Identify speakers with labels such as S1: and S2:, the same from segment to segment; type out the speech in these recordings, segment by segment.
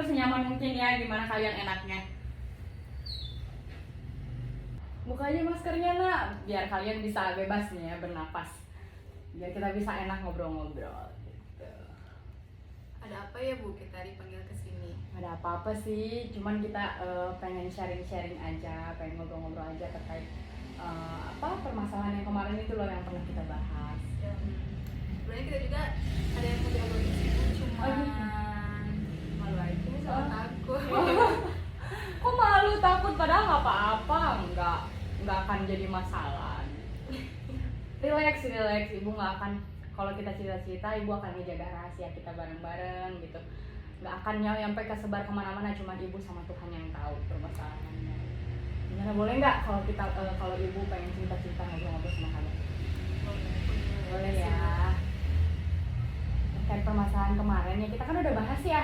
S1: senyaman mungkin ya, gimana kalian enaknya. Buka aja maskernya nak, biar kalian bisa bebas nih ya bernapas, biar kita bisa enak ngobrol-ngobrol gitu.
S2: Ada apa ya Bu kita dipanggil ke sini?
S1: Ada apa-apa sih, cuman kita pengen sharing-sharing aja, pengen ngobrol-ngobrol aja terkait permasalahan yang kemarin itu loh yang pernah kita bahas.
S2: Sebenarnya kita juga ada yang mau diomongin sih Bu, cuma malu aja sama takut.
S1: Kok malu takut, padahal nggak apa-apa, nggak akan jadi masalah. Relax, ibu nggak akan, kalau kita cerita-cerita ibu akan menjaga rahasia kita bareng-bareng gitu, nggak akan nyampe kesebar kemana-mana, cuma ibu sama Tuhan yang tahu permasalahannya. Gimana, boleh nggak kalau kita kalau ibu pengen cerita-cerita ngobrol-ngobrol sama kalian? Boleh ya. Terkait permasalahan kemarin ya, kita kan udah bahas ya,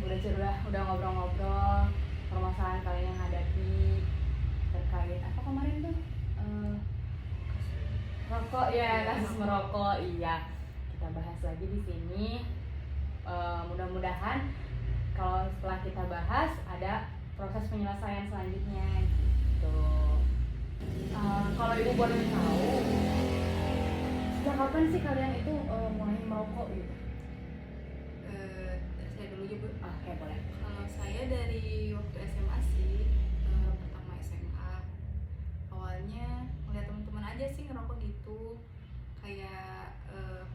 S1: udah ngobrol-ngobrol permasalahan kalian yang hadapi terkait apa kemarin tuh, rokok ya, kasus merokok. Iya, kita bahas lagi di sini. Mudah-mudahan kalau setelah kita bahas ada proses penyelesaian selanjutnya gitu. Kalau ibu boleh tahu, sejak kapan sih kalian itu mulai merokok gitu?
S2: Saya dulu aja Bu.
S1: Oke, boleh.
S2: Kalau saya dari waktu SMA sih, pertama SMA. Awalnya ngeliat teman-teman aja sih ngerokok gitu, kayak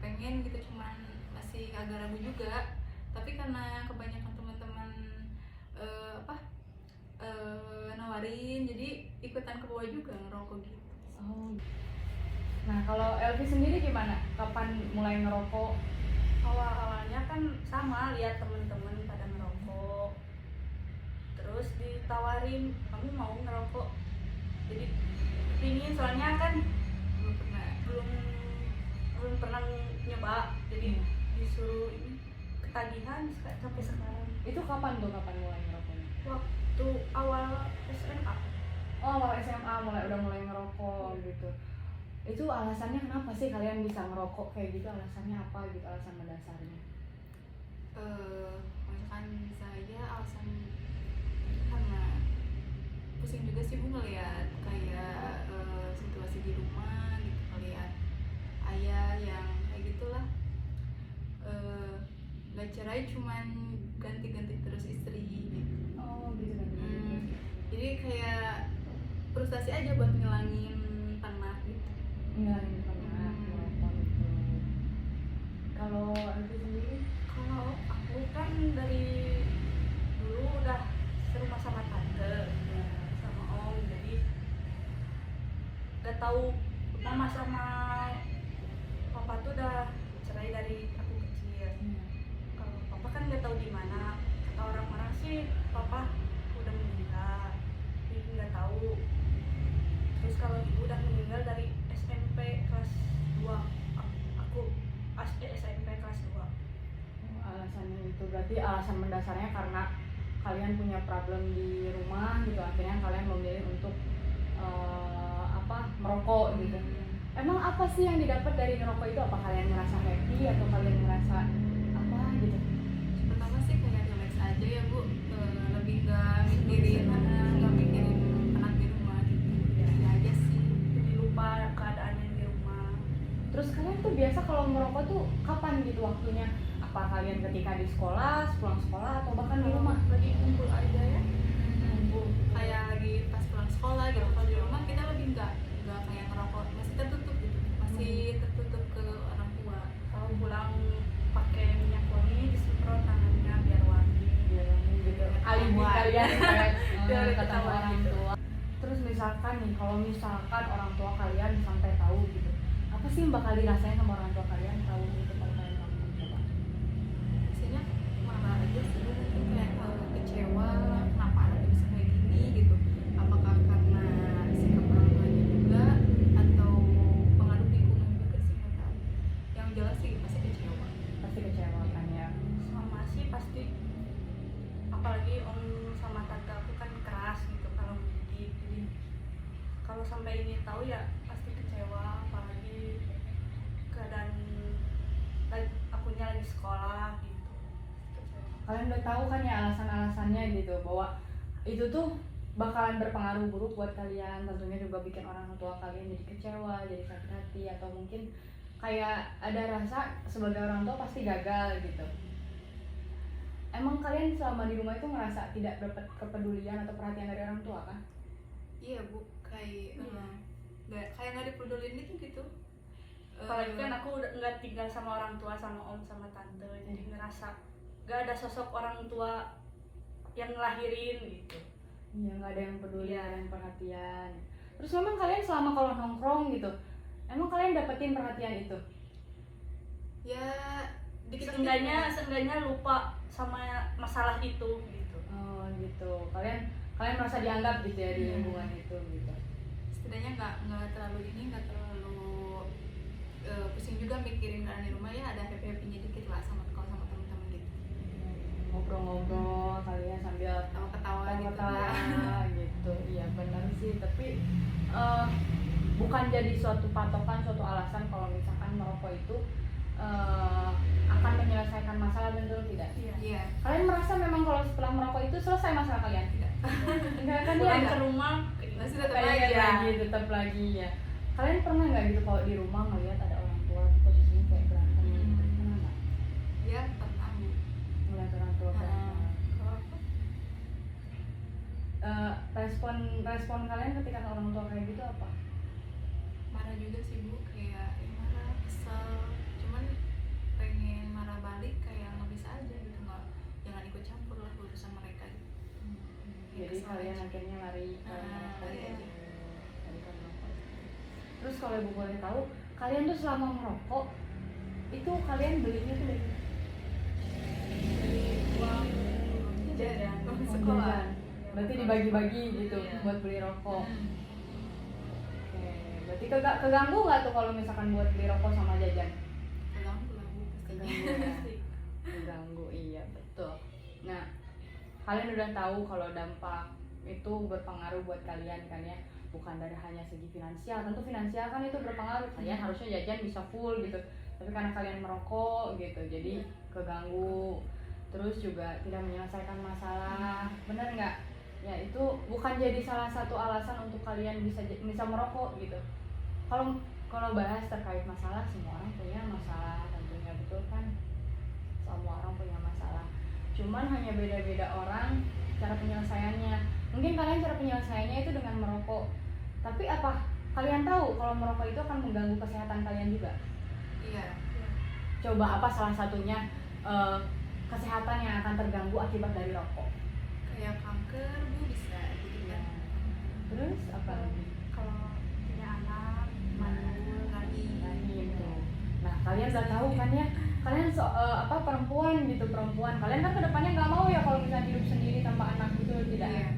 S2: pengen gitu, cuman masih agak ragu juga. Tapi karena kebanyakan teman-teman nawarin, jadi ikutan ke bawah juga ngerokok gitu.
S1: Oh. Nah, kalau Elvi sendiri gimana? Kapan mulai ngerokok?
S3: Awalnya kan sama, lihat temen-temen pada ngerokok, terus ditawarin kamu mau ngerokok, jadi pingin, soalnya kan belum pernah nyoba, jadi disuruh ini ketagihan sampai sekarang.
S1: Itu kapan mulai ngerokoknya?
S3: Waktu awal SMA.
S1: Oh, awal SMA udah mulai ngerokok gitu. Itu alasannya kenapa sih kalian bisa ngerokok kayak gitu? Alasannya apa gitu, alasan mendasarnya?
S2: Misalkan saya alasan karena pusing juga sih Bu ngeliat kayak situasi di rumah gitu, ngeliat ayah yang kayak gitulah, nggak cerai cuman ganti-ganti terus istri gitu.
S1: Oh gitu kan.
S2: Jadi kayak frustasi aja buat ngilangin penat gitu.
S1: Ngilangin penat, ngerokok gitu. Kalau Elvi sendiri?
S3: Kalau aku kan dari dulu udah serumah sama tante, sama om, jadi gak tahu mama sama papa tuh udah cerai dari aku kecil. Kalau papa kan gak tahu di mana, kata orang-orang sih papa udah meninggal, tapi nggak tahu. Terus kalau ibu udah meninggal dari SMP kelas 2, aku SMP kelas 2.
S1: Alasannya itu berarti alasan mendasarnya karena kalian punya problem di rumah gitu, akhirnya kalian memilih untuk merokok gitu. Emang apa sih yang didapat dari ngerokok itu? Apa kalian ngerasa happy atau kalian ngerasa apa gitu?
S2: Pertama sih kayak relax aja ya Bu, lebih nggak mikirin penat di rumah gitu, ya aja sih,
S3: Jadi lupa keadaan yang di rumah.
S1: Terus kalian tuh biasa kalau merokok tuh kapan gitu waktunya? Apa kalian ketika di sekolah, pulang sekolah, atau bahkan di rumah?
S3: Lagi kumpul aja ya.
S2: kayak lagi pas pulang sekolah gitu. Kalau di rumah kita lebih nggak kayak ngerokok, masih tertutup gitu, masih tertutup ke orang tua.
S3: Kalau pulang pakai minyak wangi, disemprot tangannya biar wangi.
S1: Gitu. Alibi kalian kayak
S3: Biar
S1: ketemu
S3: ketahuan
S1: orang
S3: gitu.
S1: tua. Terus misalkan nih, kalau misalkan orang tua kalian sampai tahu gitu, apa sih yang bakal dirasain sama orang tua kalian tahu gitu kalau kalian ngelakuin coba?
S2: Biasanya marah aja sih, mungkin kayak kecewa kenapa anaknya bisa kayak gini gitu, apakah karena sikap orang tuanya juga atau pengaruh lingkungan juga sih, nggak tahu. Yang jelas sih pasti kecewa.
S1: Pasti kecewa kan ya.
S3: Sama sih pasti, apalagi om sama tante aku kan keras gitu kalau mendidik, jadi kalau sampai ini tahu ya pasti kecewa, apalagi keadaan akunya lagi sekolah gitu. Kecewa.
S1: kalian udah tahu kan ya alasan-alasannya gitu, bahwa itu tuh bakalan berpengaruh buruk buat kalian, tentunya juga bikin orang tua kalian jadi kecewa, jadi sakit hati, atau mungkin kayak ada rasa sebagai orang tua pasti gagal gitu. Emang kalian selama di rumah itu ngerasa tidak dapat kepedulian atau perhatian dari orang tua kan?
S2: Iya Bu, kayak nggak dipedulin itu gitu.
S3: Apalagi kan aku udah nggak tinggal sama orang tua, sama om sama tante, jadi ngerasa nggak ada sosok orang tua yang ngelahirin gitu.
S1: Iya, nggak ada yang peduli,
S3: Iya.
S1: nggak ada yang perhatian. Terus memang kalian selama kalau nongkrong gitu, emang kalian dapetin perhatian itu?
S2: ya dikit
S3: Seenggaknya lupa sama masalah itu gitu.
S1: Oh gitu. Kalian merasa dianggap gitu ya di lingkungan itu gitu.
S2: setidaknya nggak terlalu pusing juga mikirin karena di rumah ya ada happy-happynya dikit lah sama teman-teman gitu,
S1: Ngobrol-ngobrol kalian sambil
S2: ketawa gitu.
S1: ketawa gitu. Iya benar sih, tapi bukan jadi suatu patokan, suatu alasan kalau misalkan merokok itu akan menyelesaikan masalah, betul tidak?
S2: Iya.
S1: Kalian merasa memang kalau setelah merokok itu selesai masalah kalian?
S2: Tidak.
S1: Enggak kan
S3: Pulang
S1: ya?
S3: ke rumah
S2: Masih tetap
S1: Kayak
S2: aja.
S1: lagi, tetap lagi ya. Kalian pernah nggak gitu kalau di rumah ngelihat ada orang tua posisinya kayak berantem gitu? Pernah nggak?
S2: Ya pernah Bu.
S1: Ngelihat orang tua berantem?
S2: Kalau aku
S1: Respon kalian ketika orang tua kayak gitu apa?
S2: marah juga sih Bu, kayak marah, kesel, cuman pengen marah balik kayak nggak bisa aja gitu, nggak, jangan ikut campur lah urusan mereka gitu. Ya,
S1: Jadi
S2: kesel
S1: kalian
S2: aja.
S1: akhirnya lari ke merokok
S2: lari
S1: itu.
S2: aja.
S1: Lari ke merokok. Terus kalau ibu boleh tahu, kalian tuh selama merokok itu kalian belinya tuh dari mana?
S3: uang
S2: Jajan,
S3: jajan
S1: Uang
S2: sekolah.
S1: jajan. Berarti dibagi-bagi gitu
S3: Iya.
S1: buat beli rokok.
S2: Hmm.
S1: Oke, berarti keganggu nggak tuh kalau misalkan buat beli rokok sama jajan?
S2: Keganggu lah Bu,
S1: Keganggu
S2: pastinya.
S1: ya. Keganggu, iya betul. Nah, kalian udah tahu kalau dampak itu berpengaruh buat kalian kan ya, bukan dari hanya segi finansial. Tentu finansial kan itu berpengaruh, kalian harusnya jajan bisa full gitu, tapi karena kalian merokok gitu jadi keganggu. Terus juga tidak menyelesaikan masalah, bener nggak? Ya itu bukan jadi salah satu alasan untuk kalian bisa merokok gitu. Kalau bahas terkait masalah, semua orang punya masalah tentunya, betul kan? Semua orang punya masalah, cuman hanya beda-beda orang cara penyelesaiannya. Mungkin kalian cara penyelesaiannya itu dengan merokok, tapi apa kalian tahu kalau merokok itu akan mengganggu kesehatan kalian juga?
S2: Iya.
S1: Coba apa salah satunya kesehatan yang akan terganggu akibat dari rokok?
S2: Kayak kanker Bu, bisa gitu kan.
S1: Terus apa lagi?
S3: kalau punya anak mandul
S2: Lagi.
S1: Gitu. Nah, kalian udah tahu kan ya, kalian perempuan, kalian kan kedepannya nggak mau ya kalau misalnya hidup sendiri tanpa anak, betul tidak?
S2: Iya.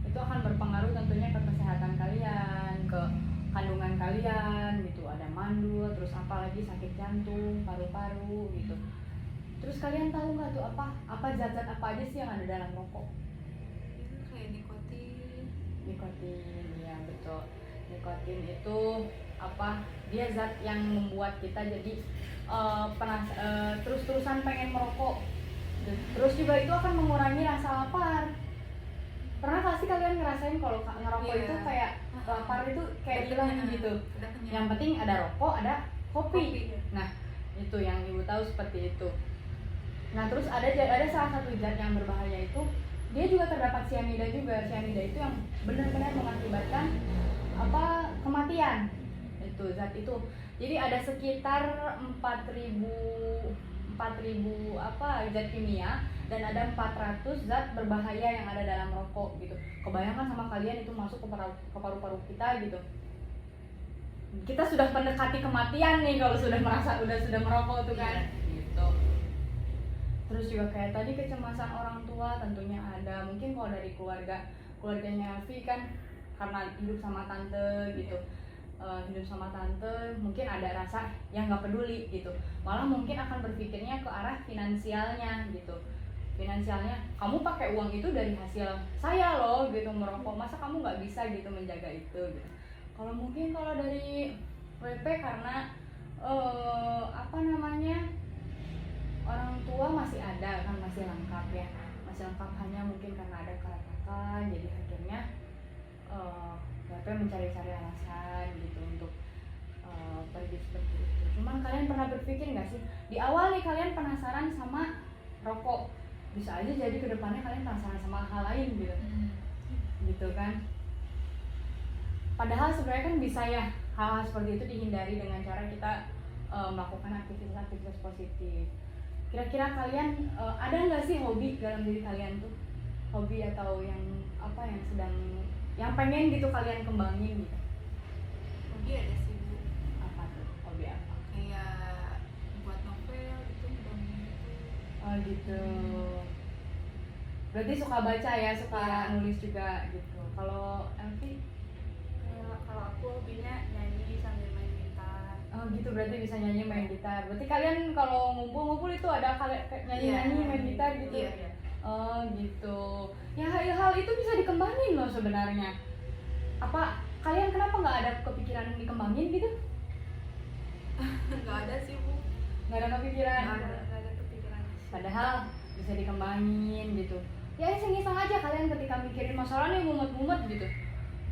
S1: Itu akan berpengaruh tentunya ke kesehatan kalian, ke kandungan kalian gitu, ada mandul, terus apalagi sakit jantung, paru-paru gitu. Terus kalian tahu nggak tuh apa zat-zat apa aja sih yang ada dalam rokok?
S2: Itu kayak nikotin.
S1: Nikotin, ya betul. Nikotin itu dia zat yang membuat kita jadi terus-terusan pengen merokok. Terus juga itu akan mengurangi rasa lapar. Pernah gak sih kalian ngerasain kalau ngerokok
S2: Iya.
S1: itu kayak lapar itu kayak
S2: Udah
S1: hilang
S2: kenyang.
S1: gitu?
S2: Udah kenyang.
S1: Yang penting ada rokok, ada kopi.
S2: Kopi.
S1: Nah, itu yang ibu tahu seperti itu. Nah, terus ada salah satu zat yang berbahaya itu, dia juga terdapat cyanida juga. Cyanida itu yang benar-benar mengakibatkan kematian. Itu zat itu. Jadi ada sekitar 4.000 zat kimia dan ada 400 zat berbahaya yang ada dalam rokok gitu. Kebayangkan sama kalian itu masuk ke paru-paru kita gitu. Kita sudah mendekati kematian nih kalau sudah merokok tuh kan. Gitu. Terus juga kayak tadi kecemasan orang tua tentunya ada. Mungkin kalau dari keluarganya Alfi kan karena hidup sama tante gitu. Hidup sama tante mungkin ada rasa yang nggak peduli gitu, malah mungkin akan berpikirnya ke arah finansialnya gitu. Finansialnya, kamu pakai uang itu dari hasil saya loh gitu merokok, masa kamu nggak bisa gitu menjaga itu gitu. Kalau mungkin kalau dari WP karena orang tua masih ada kan, masih lengkap ya, masih lengkap, hanya mungkin karena ada keretakan jadi akhirnya BP mencari-cari alasan gitu untuk pergi seperti itu. Cuman kalian pernah berpikir nggak sih, di awal nih kalian penasaran sama rokok, bisa aja jadi kedepannya kalian penasaran sama hal lain gitu, gitu kan. Padahal sebenarnya kan bisa ya hal-hal seperti itu dihindari dengan cara kita melakukan aktivitas-aktivitas positif. Kira-kira kalian ada nggak sih hobi dalam diri kalian tuh, hobi atau yang apa yang sedang yang pengen gitu kalian kembangin gitu?
S2: Hobi ada sih Bu,
S1: Apa tuh hobi apa?
S2: kayak buat novel gitu, ngedongeng gitu.
S1: Oh gitu. Berarti suka baca ya, suka
S2: Iya.
S1: nulis juga gitu. Kalau Elvi?
S3: Kalau aku hobinya nyanyi sambil main gitar.
S1: Oh gitu, berarti bisa nyanyi main gitar. Berarti kalian kalau ngumpul-ngumpul itu ada nyanyi-nyanyi
S2: Iya.
S1: main gitar gitu?
S2: Iya.
S1: Oh gitu. Ya hal itu bisa dikembangin loh sebenarnya. Apa kalian kenapa nggak ada kepikiran dikembangin gitu?
S2: Nggak ada sih Bu.
S1: Nggak ada kepikiran?
S3: Nggak ada kepikiran.
S1: Padahal bisa dikembangin gitu. Ya iseng-iseng aja kalian ketika mikirin masalah nih mumet-mumet gitu.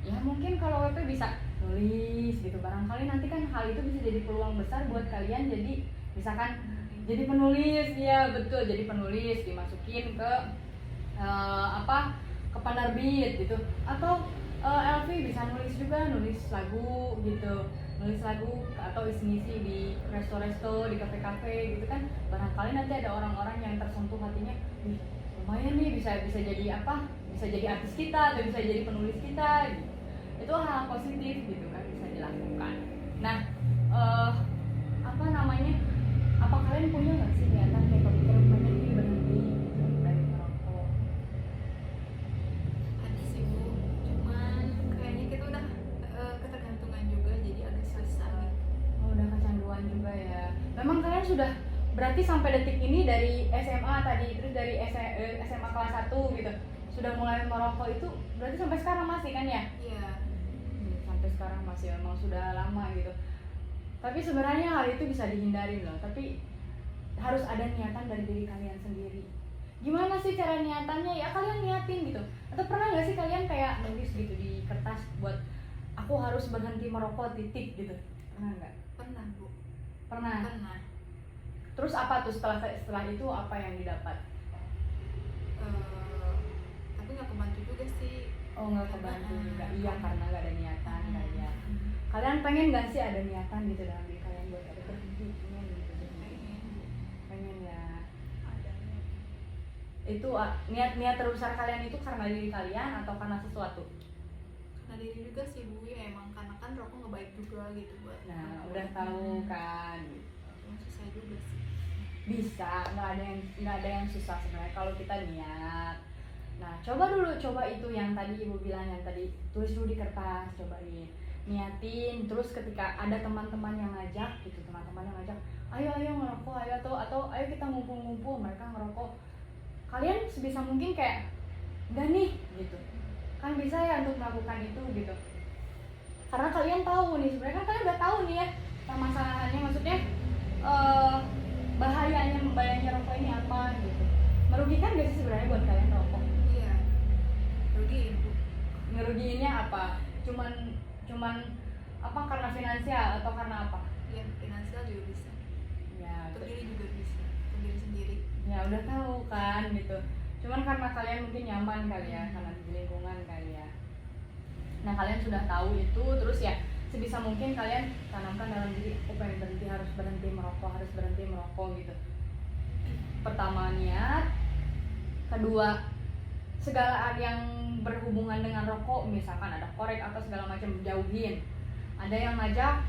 S1: Ya mungkin kalau WP bisa nulis gitu, barangkali nanti kan hal itu bisa jadi peluang besar buat kalian, jadi misalkan jadi penulis. Ya betul, jadi penulis dimasukin ke ke penerbit gitu, atau Elvi bisa nulis juga, nulis lagu gitu, nulis lagu atau isi-isi di resto-resto, di kafe-kafe gitu kan, barangkali nanti ada orang-orang yang tersentuh hatinya, wih lumayan nih bisa jadi apa, bisa jadi artis kita atau bisa jadi penulis kita gitu. Itu hal positif gitu kan, bisa dilakukan. Nah apa namanya, apa kalian punya nggak sih niatan kayak kepikiran pengen nih berhenti gitu, dari merokok?
S2: Ada sih Bu, cuman kayaknya kita udah ketergantungan juga, jadi agak susah gitu.
S1: Oh, udah kecanduan juga ya. Memang kalian sudah berarti sampai detik ini dari SMA tadi, terus dari SMA kelas 1 gitu, sudah mulai merokok itu berarti sampai sekarang masih kan ya?
S2: Iya.
S1: Sampai sekarang masih, memang sudah lama gitu. Tapi sebenarnya hal itu bisa dihindari loh, tapi harus ada niatan dari diri kalian sendiri. Gimana sih cara niatannya? Ya kalian niatin gitu. Atau pernah nggak sih kalian kayak nulis gitu di kertas buat aku harus berhenti merokok titik gitu? Pernah nggak?
S2: Pernah Bu.
S1: Pernah.
S2: Pernah.
S1: Terus apa tuh setelah itu apa yang didapat?
S2: Tapi nggak kebantu juga sih.
S1: Oh nggak kebantu juga. Iya
S2: Karena-
S1: karena nggak ada niatan kali ya. Kalian pengen nggak sih ada niatan gitu dalam diri kalian buat ada berhenti? Pengen gitu.
S2: Pengen.
S1: Pengen ya.
S3: Ada.
S1: Itu niat terbesar kalian itu karena diri kalian atau karena sesuatu?
S2: Karena diri juga sih Bu, ya emang karena kan rokok nggak baik juga gitu buat.
S1: Nah udah tahu kan.
S2: Cuma susah juga sih.
S1: Bisa, nggak ada yang susah sebenarnya kalau kita niat. Nah coba itu yang tadi ibu bilang, yang tadi tulis dulu di kertas, cobain niatin. Terus ketika ada teman-teman yang ngajak gitu, teman-teman yang ngajak ayo ngerokok, ayo atau ayo kita ngumpul-ngumpul, mereka ngerokok, kalian sebisa mungkin kayak enggak nih gitu kan, bisa ya untuk melakukan itu gitu, karena kalian tahu nih sebenarnya kan, kalian udah tahu nih ya permasalahannya, maksudnya bahayanya rokok ini apa gitu. Merugikan gak sih sebenarnya buat kalian rokok?
S2: Iya. Rugiin Bu.
S1: Ngerugiinnya apa? Cuman apa, karena finansial atau karena apa?
S2: Ya finansial juga bisa.
S1: Ya,
S2: Untuk diri juga bisa. Untuk diri sendiri.
S1: ya udah tahu kan gitu. Cuman karena kalian mungkin nyaman kali ya, karena di lingkungan kali ya. Nah kalian sudah tahu itu, terus ya sebisa mungkin kalian tanamkan dalam diri, aku pengen berhenti, harus berhenti merokok gitu. Pertama niat, kedua segala yang berhubungan dengan rokok, misalkan ada korek atau segala macam, jauhin. Ada yang ngajak,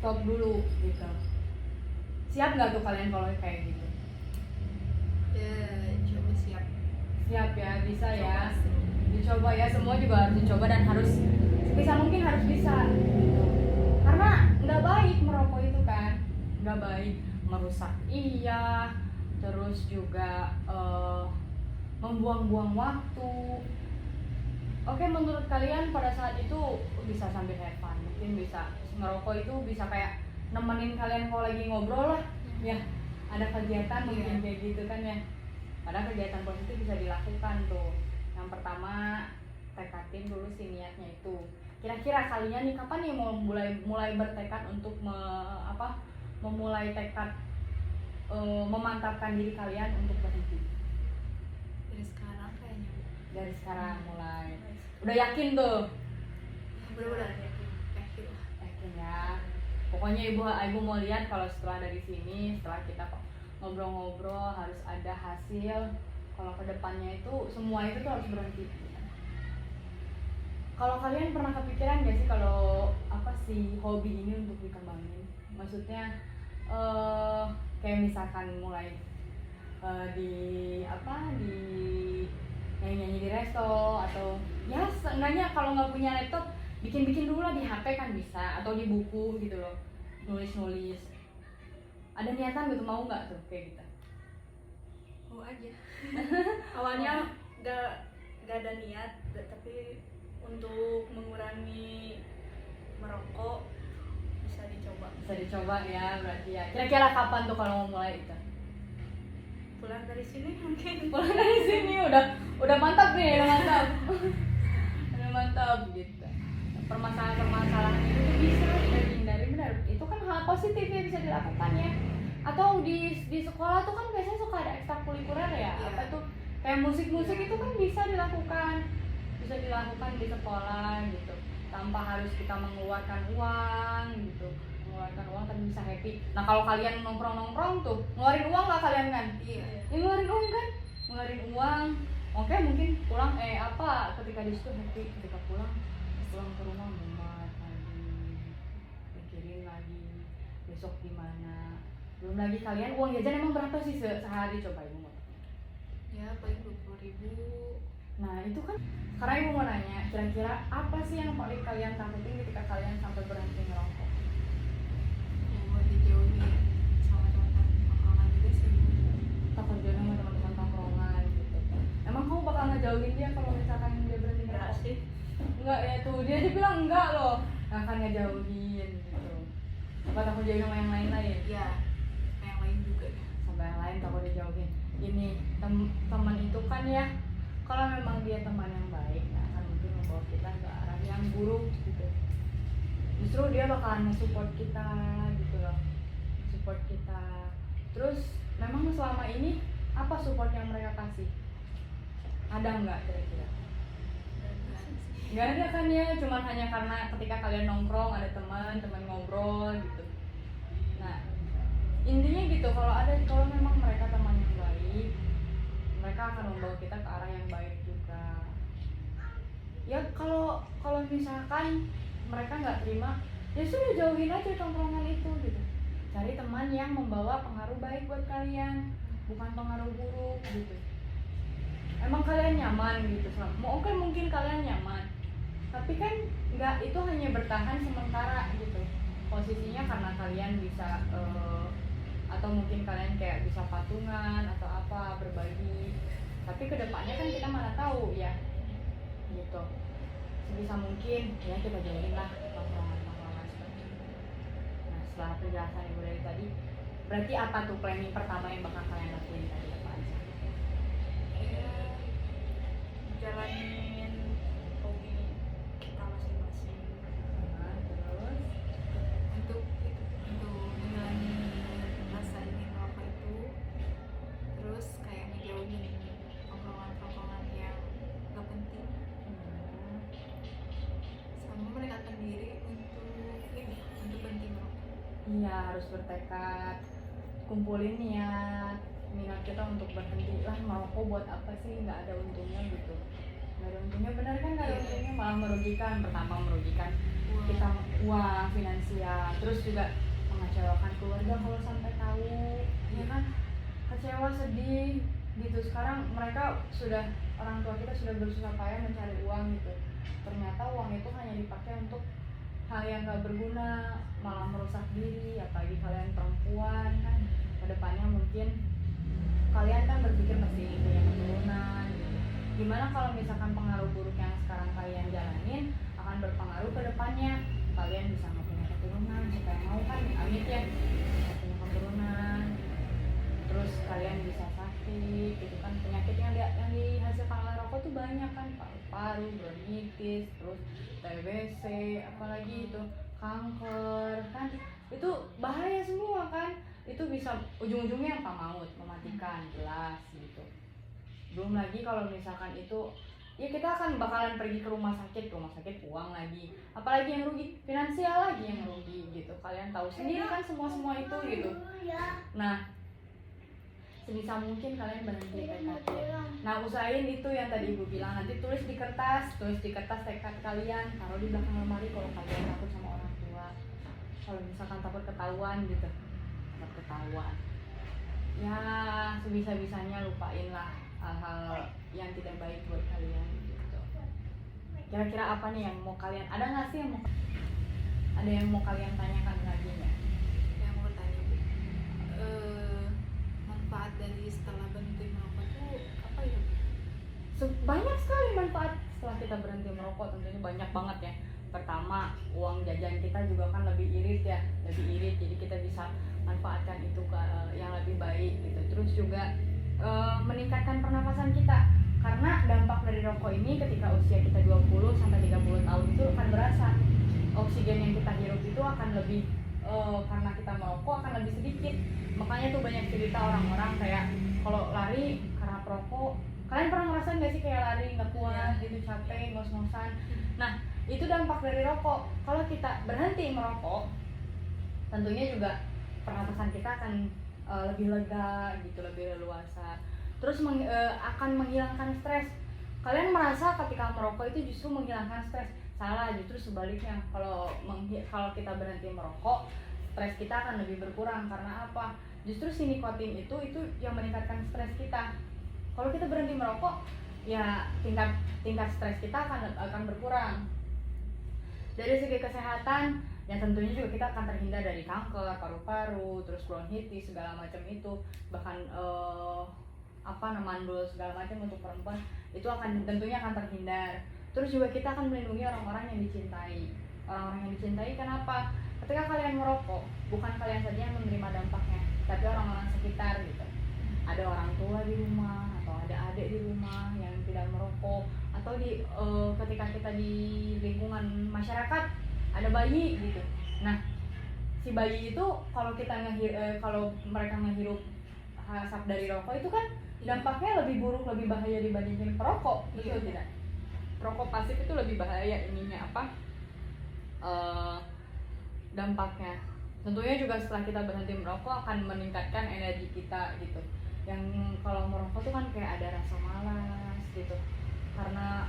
S1: stop dulu gitu. Siap nggak tuh kalian kalau kayak gitu?
S2: Ya coba siap.
S1: Siap ya, bisa ya.
S2: Coba sih.
S1: Dicoba ya, semua juga harus dicoba dan harus sebisa mungkin harus bisa gitu. Karena nggak baik merokok itu kan, nggak baik, merusak iya, terus juga membuang-buang waktu. Oke, menurut kalian pada saat itu bisa sambil have fun, mungkin bisa ngerokok itu bisa kayak nemenin kalian kalau lagi ngobrol lah ya, ada kegiatan mungkin
S2: Iya.
S1: kayak gitu kan ya. Padahal kegiatan positif bisa dilakukan tuh. Yang pertama, tekatin dulu si niatnya itu. Kira-kira kalian nih kapan nih mau mulai bertekad untuk memulai tekad memantapkan diri kalian untuk berhenti?
S2: Dari sekarang kayaknya
S1: Dari sekarang mulai. Udah yakin tuh?
S2: bener-bener yakin lah.
S1: Yakin ya. Pokoknya ibu mau lihat kalau setelah dari sini, setelah kita ngobrol-ngobrol harus ada hasil. Kalau kedepannya itu semua itu tuh harus berhenti. Kalau kalian pernah kepikiran gak sih kalau apa sih hobi ini untuk dikembangin? Maksudnya kayak misalkan mulai di nyanyi-nyanyi di resto, atau ya seenggaknya kalau nggak punya laptop bikin dulu lah di HP kan bisa, atau di buku gitu loh, nulis. Ada niatan gitu, mau nggak tuh kayak gitu?
S2: Mau aja.
S3: Awalnya gak ada niat, tapi untuk mengurangi merokok bisa dicoba.
S1: Bisa dicoba ya berarti ya. Kira-kira kapan tuh kalau mau mulai itu?
S3: Pulang dari sini mungkin.
S1: Pulang dari sini udah mantap nih, udah mantap gitu. Permasalahan itu tuh bisa dihindari, benar. Itu kan hal positif ya, bisa dilakukan ya. Atau di sekolah tuh kan biasanya suka ada ekstrakurikuler ya.
S2: Iya.
S1: Apa tuh kayak musik itu kan bisa dilakukan di sekolah gitu, tanpa harus kita mengeluarkan uang gitu. Mengeluarkan uang tapi bisa happy. Nah kalau kalian nongkrong tuh ngeluarin uang nggak kalian kan?
S2: Iya.
S1: Ya ngeluarin uang kan, ngeluarin uang. Oke, mungkin pulang ketika di situ happy, ketika pulang ke rumah mumet lagi, mikirin lagi besok gimana. Belum lagi kalian uang jajan emang berapa sih sehari, coba ibu mau?
S2: Ya paling 20.000.
S1: Nah itu kan, sekarang ibu mau nanya, kira-kira apa sih yang paling kalian takutin ketika kalian sampai berhenti ngerokok?
S2: Yang mau dijauhin sama teman-teman tongkrongan juga sih.
S1: Takut jodoh sama teman-teman tongkrongan gitu. Emang kamu bakal ngejauhin dia kalau misalkan dia berhenti
S3: Enggak
S1: ngerokok?
S3: sih.
S1: Enggak ya, tuh dia aja bilang enggak loh, nggak akan ngejauhin gitu. Apa takut jauhin sama yang lain?
S2: Ya yang lain juga ya.
S1: Sama yang lain takut dijauhin. Ini teman itu kan ya, kalau memang dia teman yang baik, nggak akan mungkin membawa kita ke arah yang buruk gitu. Justru dia bakalan nge-support kita gitu loh, support kita. Terus memang selama ini apa support yang mereka kasih? Ada nggak kira-kira? Nggak ada kan ya, cuman hanya karena ketika kalian nongkrong ada teman ngobrol gitu. Nah intinya gitu, kalau memang mereka teman yang baik, mereka akan membawa kita ke arah yang baik juga. Ya kalau misalkan mereka nggak terima, ya sudah jauhin aja tongkrongan itu gitu. Cari teman yang membawa pengaruh baik buat kalian, bukan pengaruh buruk gitu. Emang kalian nyaman gitu, mungkin kalian nyaman, tapi kan nggak, itu hanya bertahan sementara gitu. Posisinya karena kalian bisa atau mungkin kalian kayak bisa patungan atau apa, berbagi. Tapi kedepannya kan kita mana tahu ya gitu. Sebisa mungkin ya kita jauhin lah tongkrongan seperti itu. Nah setelah penjelasan ibu dari tadi, berarti apa tuh planning pertama yang bakal kalian lakuin tadi, apa aja?
S3: Ya, jalanin hobi kita masing-masing.
S1: Nah, terus
S2: untuk menjalani rasa ingin merokok itu, terus kayak ngejauhin tongkrongan yang gak penting, sama mendekatkan diri untuk berhenti merokok.
S1: iya, harus bertekad, kumpulin minat kita untuk berhenti. Lah merokok buat apa sih, nggak ada untungnya gitu, nggak ada untungnya, benar kan, nggak ada
S2: Iya.
S1: untungnya, malah merugikan. Pertama merugikan
S2: Uang.
S1: kita uang finansial, terus juga mengecewakan keluarga kalau sampai tahu, ya kan, kecewa, sedih gitu. Sekarang orang tua kita sudah bersusah payah mencari uang gitu, ternyata uang itu hanya dipakai untuk hal yang gak berguna, malah merusak diri. Apalagi kalian perempuan kan, kedepannya mungkin kalian kan berpikir pasti punya keturunan gitu. Gimana kalau misalkan pengaruh buruk yang sekarang kalian jalanin akan berpengaruh ke depannya, kalian bisa nggak punya keturunan, siapa yang mau kan, amit ya, nggak punya keturunan. terus kalian bisa sakit gitu kan. Penyakit yang dihasilkan oleh rokok tuh banyak kan, paru-paru, bronkitis, terus TBC, apalagi itu kanker kan, itu bahaya semua kan. Itu bisa ujung-ujungnya apa, maut, mematikan, jelas gitu. Belum lagi kalau misalkan itu ya kita akan bakalan pergi ke rumah sakit uang lagi, apalagi yang rugi, finansial lagi yang rugi gitu. Kalian tahu sendiri kan semua itu gitu. Nah, sebisa mungkin kalian berhenti tekad ya. Nah, usahain itu yang tadi ibu bilang, nanti tulis di kertas tekad kalian, taruh di belakang lemari kalau kalian takut sama orang tua, kalau misalkan takut ketahuan gitu, ya sebisa-bisanya lupain lah hal-hal yang tidak baik buat kalian gitu. Kira-kira apa nih yang mau kalian, ada nggak sih yang mau kalian tanyakan lagi nggak?
S2: Yang mau tanya Bu, manfaat dari setelah berhenti merokok tuh apa ya Bu?
S1: Banyak sekali manfaat setelah kita berhenti merokok, tentunya banyak banget ya. Pertama, uang jajan kita juga kan lebih irit, jadi kita bisa manfaatkan itu ke yang lebih baik gitu. Terus juga meningkatkan pernafasan kita, karena dampak dari rokok ini ketika usia kita 20 sampai 30 tahun itu akan berasa. Oksigen yang kita hirup itu akan lebih karena kita merokok akan lebih sedikit. Makanya tuh banyak cerita orang-orang kayak kalau lari karena perokok. Kalian pernah ngerasain gak sih kayak lari nggak kuat gitu, capek, ngos-ngosan? Nah, itu dampak dari rokok. Kalau kita berhenti merokok, tentunya juga pernapasan kita akan lebih lega gitu, lebih leluasa. Terus akan menghilangkan stres. Kalian merasa ketika merokok itu justru menghilangkan stres? Salah, justru sebaliknya. Kalau kita berhenti merokok, stres kita akan lebih berkurang. Karena apa? Justru si nikotin itu yang meningkatkan stres kita. Kalau kita berhenti merokok, ya tingkat stres kita akan berkurang. Dari segi kesehatan, yang tentunya juga kita akan terhindar dari kanker paru-paru, terus bronkitis, segala macam itu, bahkan mandul segala macam untuk perempuan itu tentunya akan terhindar. Terus juga kita akan melindungi orang-orang yang dicintai. Orang-orang yang dicintai kenapa? Ketika kalian merokok, bukan kalian saja yang menerima dampaknya, tapi orang-orang sekitar gitu. Ada orang tua di rumah, atau ada adik di rumah yang tidak merokok, atau ketika kita di lingkungan masyarakat ada bayi gitu. Nah, si bayi itu kalau mereka menghirup asap dari rokok itu kan dampaknya lebih buruk, lebih bahaya dibandingin perokok, betul tidak? Perokok pasif itu lebih bahaya dampaknya. Tentunya juga setelah kita berhenti merokok akan meningkatkan energi kita gitu. Yang kalau merokok tuh kan kayak ada rasa malas gitu, karena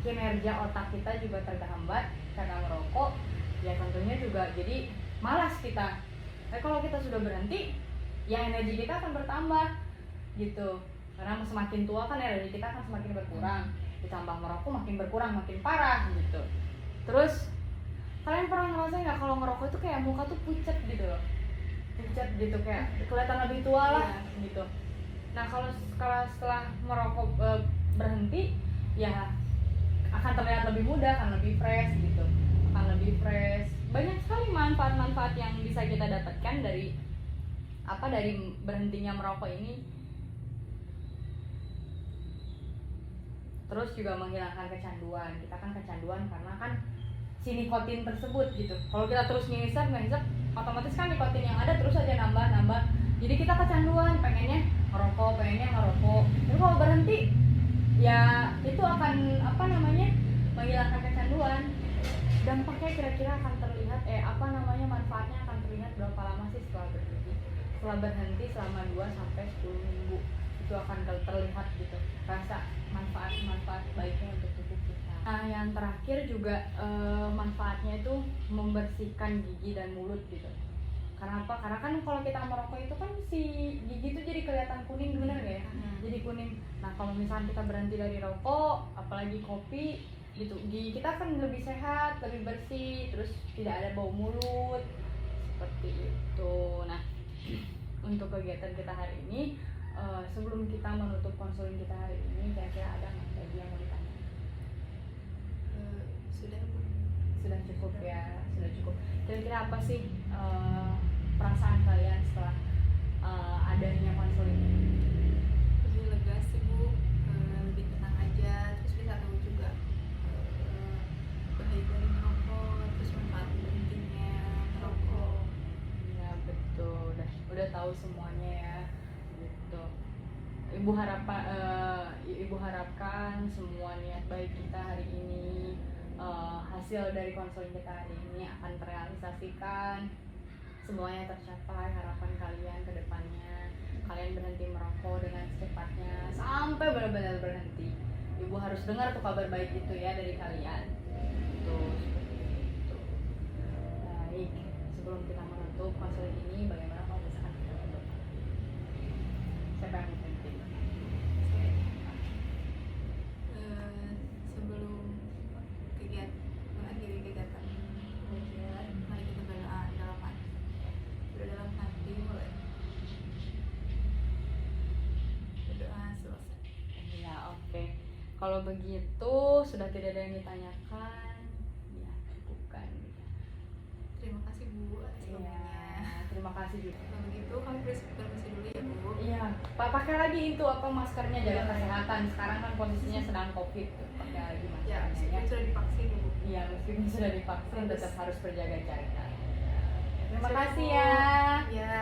S1: kinerja otak kita juga terhambat karena merokok, ya tentunya juga jadi malas kita. Tapi kalau kita sudah berhenti, ya energi kita akan bertambah gitu, karena semakin tua kan energi kita akan semakin berkurang, ditambah merokok makin berkurang, makin parah gitu. Terus kalian pernah ngerasain nggak kalau ngerokok itu kayak muka tuh pucat gitu loh, kayak kelihatan lebih tua lah gitu. Nah, kalau setelah merokok berhenti, ya akan terlihat lebih muda, akan lebih fresh gitu, banyak sekali manfaat-manfaat yang bisa kita dapatkan dari berhentinya merokok ini. Terus juga menghilangkan kecanduan. Kita kan kecanduan karena kan si nikotin tersebut gitu. Kalau kita terus ngisap, otomatis kan nikotin yang ada terus aja nambah. Jadi kita kecanduan, pengennya ngerokok. Tapi kalau berhenti, ya itu akan menghilangkan kecanduan. Dampaknya kira-kira akan terlihat manfaatnya akan terlihat berapa lama sih setelah berhenti? Setelah berhenti selama 2 sampai 10 minggu itu akan terlihat gitu, rasa manfaat baiknya untuk tubuh kita. Nah, yang terakhir juga manfaatnya itu membersihkan gigi dan mulut gitu. Karena apa? Karena kan kalau kita merokok itu kan si gigi itu jadi kelihatan kuning, bener gak ya? Jadi kuning. Nah, kalau misalnya kita berhenti dari rokok, apalagi kopi gitu, gigi kita akan lebih sehat, lebih bersih, terus tidak ada bau mulut seperti itu. Nah, untuk kegiatan kita hari ini, sebelum kita menutup konseling kita hari ini, kira-kira ada nggak lagi yang mau ditanya? Sudah cukup ya, sudah cukup. Kira-kira apa sih perasaan kalian setelah adanya konseling?
S2: Lebih lega sih Bu, lebih tenang aja, terus bisa tahu juga bahaya dari merokok, terus manfaat berhentinya merokok.
S1: Ya betul, udah tahu semuanya ya gitu. Ibu harapkan semua niat baik kita hari ini, hasil dari konseling kita hari ini akan terrealisasikan, semuanya tercapai harapan kalian ke depannya. Kalian berhenti merokok dengan secepatnya sampai benar-benar berhenti. Ibu harus dengar tuh kabar baik itu ya dari kalian. Tuh seperti itu. Baik, sebelum kita menutup konseling ini, bagaimana kalau misalkan kita tutup? Siapa yang penting?
S2: Sebelum mengakhiri kegiatan pengajian, mari kita berdoa dalam hati. Berdoa dalam hati mulai. Berdoa selesai.
S1: Ya oke. Kalau begitu sudah tidak ada yang ditanyakan, ya cukupkan.
S2: Terima kasih Bu atas
S1: Iya,
S2: ilmunya.
S1: terima kasih juga.
S2: Kalau begitu kami permisi dulu ya Bu.
S1: Iya, Pak pakai lagi itu apa maskernya, jaga kesehatan. Sekarang kan posisinya sedang COVID, pakai lagi
S2: Ya,
S1: maskernya.
S2: meskipun sudah divaksin ya Bu.
S1: Iya, meskipun sudah divaksin
S2: Harus.
S1: tetap harus berjaga jaga. Terima kasih ya.
S2: Ya.